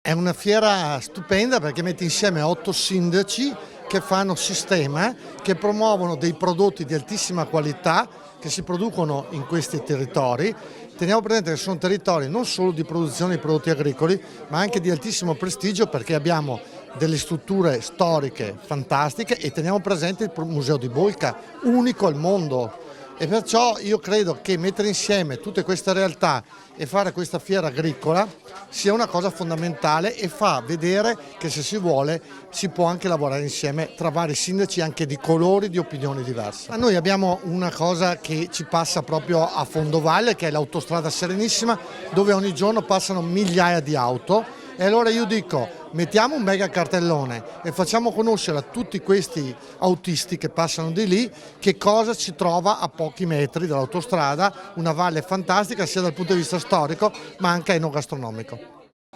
È una fiera stupenda perché mette insieme 8 sindaci che fanno sistema, che promuovono dei prodotti di altissima qualità che si producono in questi territori. Teniamo presente che sono territori non solo di produzione di prodotti agricoli, ma anche di altissimo prestigio perché abbiamo delle strutture storiche fantastiche e teniamo presente il Museo di Bolca, unico al mondo. E perciò io credo che mettere insieme tutte queste realtà e fare questa fiera agricola sia una cosa fondamentale e fa vedere che se si vuole si può anche lavorare insieme tra vari sindaci anche di colori, di opinioni diverse. Noi abbiamo una cosa che ci passa proprio a fondovalle, che è l'autostrada Serenissima, dove ogni giorno passano migliaia di auto. E allora io dico, mettiamo un mega cartellone e facciamo conoscere a tutti questi autisti che passano di lì che cosa si trova a pochi metri dall'autostrada, una valle fantastica sia dal punto di vista storico ma anche enogastronomico.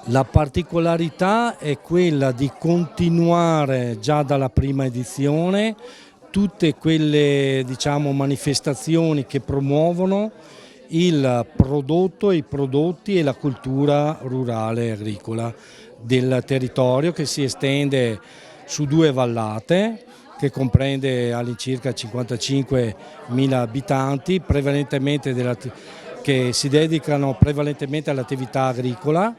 La particolarità è quella di continuare già dalla prima edizione tutte quelle manifestazioni che promuovono il prodotto, i prodotti e la cultura rurale e agricola del territorio che si estende su 2 vallate che comprende all'incirca 55.000 abitanti che si dedicano prevalentemente all'attività agricola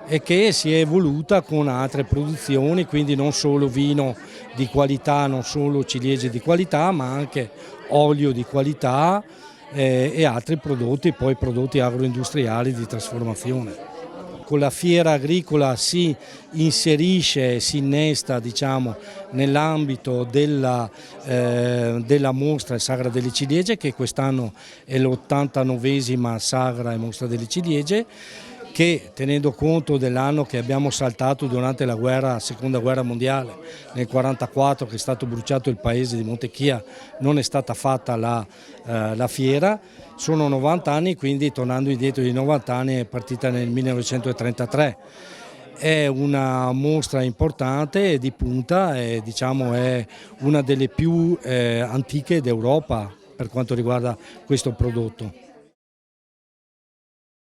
e che si è evoluta con altre produzioni, quindi non solo vino di qualità, non solo ciliegie di qualità, ma anche olio di qualità e altri prodotti, poi prodotti agroindustriali di trasformazione. Con la fiera agricola si inserisce, si innesta nell'ambito della mostra Sagra delle Ciliegie, che quest'anno è l'89esima Sagra e Mostra delle Ciliegie, che tenendo conto dell'anno che abbiamo saltato durante la seconda guerra mondiale, nel 1944 che è stato bruciato il paese di Montechia, non è stata fatta la fiera, sono 90 anni, quindi tornando indietro di 90 anni è partita nel 1933. È una mostra importante e di punta, è una delle più antiche d'Europa per quanto riguarda questo prodotto.